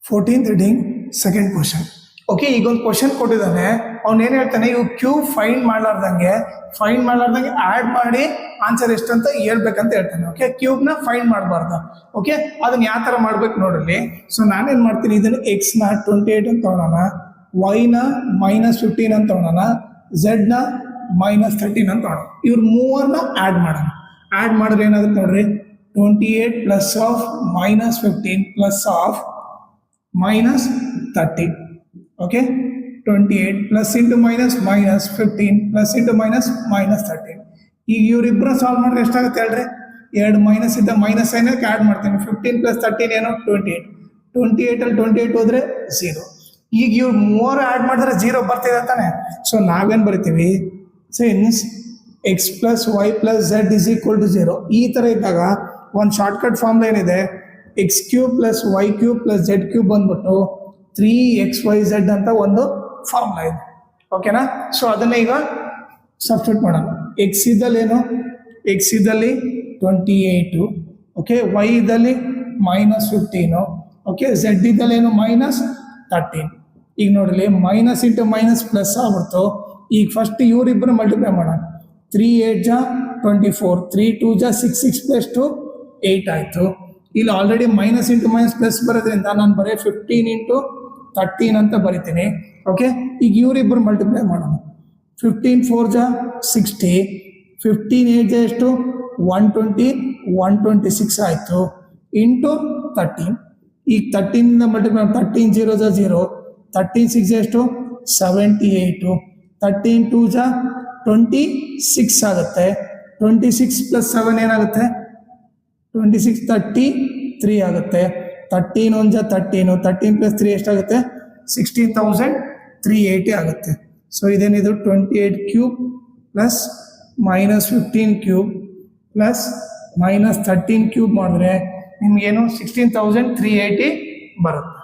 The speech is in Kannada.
14th reading, second question. Okay, ಈಗ ಒಂದು ಕ್ವಶನ್ ಕೊಟ್ಟಿದ್ದಾನೆ. ಅವ್ನು ಏನು ಹೇಳ್ತಾನೆ, ಇವು ಕ್ಯೂಬ್ ಫೈಂಡ್ ಮಾಡ್ಲಾರ್ದಂಗೆ ಆ್ಯಡ್ ಮಾಡಿ ಆನ್ಸರ್ ಎಷ್ಟಂತ ಹೇಳ್ಬೇಕಂತ ಹೇಳ್ತಾನೆ. ಓಕೆ, ಕ್ಯೂಬ್ನ ಫೈಂಡ್ ಮಾಡಬಾರ್ದು. ಓಕೆ, ಅದನ್ನ ಯಾವ ಥರ ಮಾಡ್ಬೇಕು ನೋಡ್ರಿ. ಸೊ ನಾನೇನು ಮಾಡ್ತೀನಿ, ಇದನ್ನು ಎಕ್ಸ್ನ 28 ಅಂತ ತೊಗೊಳೋಣ, ವೈನ -15 ಅಂತ ತೊಗೊಳೋಣ, ಝೆಡ್ನ -13 ಅಂತ ತೊಗೊಳೋಣ. ಇವ್ರು ಮೂವರನ್ನ ಆ್ಯಡ್ ಮಾಡೋಣ. ಆ್ಯಡ್ ಮಾಡಿದ್ರೆ ಏನಾಗುತ್ತೆ ನೋಡ್ರಿ, 28 plus of -15 plus of -30. Okay, 28 plus into -15 plus into -13. ಈಗ ಇವರಿಬ್ಬರು ಸಾಲ್ವ್ ಮಾಡಿದ್ರೆ ಎಷ್ಟಾಗುತ್ತೆ ಹೇಳ್ರಿ, 2 ಮೈನಸ್ ಇದ್ದ ಮೈನಸ್ ಏನಕ್ಕೆ ಆ್ಯಡ್ ಮಾಡ್ತೀನಿ. 15 ಪ್ಲಸ್ 13 ಏನು 28. 28 ಅಲ್ಲಿ 28 ಹೋದ್ರೆ 0. ಈಗ ಇವ್ರು ಮೂವರು ಆ್ಯಡ್ ಮಾಡಿದ್ರೆ 0 ಬರ್ತಿದೆ ತಾನೆ. ಸೊ ನಾವೇನು ಬರಿತೀವಿ, since x plus y plus z is equal to 0. ಈ ಥರ ಇದ್ದಾಗ ಒಂದು ಶಾರ್ಟ್ಕಟ್ ಫಾರ್ಮ್ಲ ಏನಿದೆ, x³ plus y³ plus z³ ಬಂದ್ಬಿಟ್ಟು 3xyz ಅಂತ ಒಂದು ಫಾರ್ಮುಲಾ ಇದೆ. ಓಕೆನಾ. ಸೊ ಅದನ್ನ ಈಗ ಸಬ್ಸ್ಟಿಟ್ಯೂಟ್ ಮಾಡೋಣ. ಎಕ್ಸ್ ಇದ್ದಲ್ಲಿ 28, ಓಕೆ, ವೈ ಇದ್ದಲ್ಲಿ -15, ಓಕೆ, ಝೆಡ್ ಇದ್ದಲ್ಲಿ -13. ಈಗ ನೋಡ್ರಿ, ಮೈನಸ್ ಇಂಟು ಮೈನಸ್ ಪ್ಲಸ್ ಆಗ್ಬಿಡ್ತು. ಈಗ ಫಸ್ಟ್ ಇವರಿಬ್ಬರು ಮಲ್ಟಿಪ್ಲೈ ಮಾಡೋಣ. 3 8 ಜಾ 24, 3 2 ಜಾ 6, 6 ಪ್ಲಸ್ 2 8 ಆಯಿತು. ಇಲ್ಲಿ already minus into minus plus ಬರೋದ್ರಿಂದ ನಾನು ಬರೀ 15 ಇಂಟು 13 ಅಂತ ಬರಿತೀನಿ. ಓಕೆ, ಈಗ ಇವರಿಬ್ಬರು ಮಲ್ಟಿಪ್ಲೈ ಮಾಡೋಣ. 15 4 ಜಾ 60, 15 8 ಜಾ ಎಷ್ಟು 120, 126 ಆಯಿತು ಇಂಟು 13. ಈಗ 13ಇಂದ ಮಲ್ಟಿಪ್ಲೈ 13 0 ಜಾ 0, 13 6 ಜಾ ಎಷ್ಟು 78, 13 2 ಜಾ 26 ಆಗುತ್ತೆ. 26 ಪ್ಲಸ್ 7 ಏನಾಗುತ್ತೆ 26, 33 ಆಗುತ್ತೆ. 13 1 ಜಾ 13, 13 ಪ್ಲಸ್ 3 ಎಷ್ಟಾಗುತ್ತೆ 16,380 ಆಗುತ್ತೆ. ಸೊ ಇದೇನಿದು 28 cube plus -15 cube plus -13 cube ಮಾಡಿದ್ರೆ ನಿಮ್ಗೇನು 16,380 ಬರುತ್ತೆ.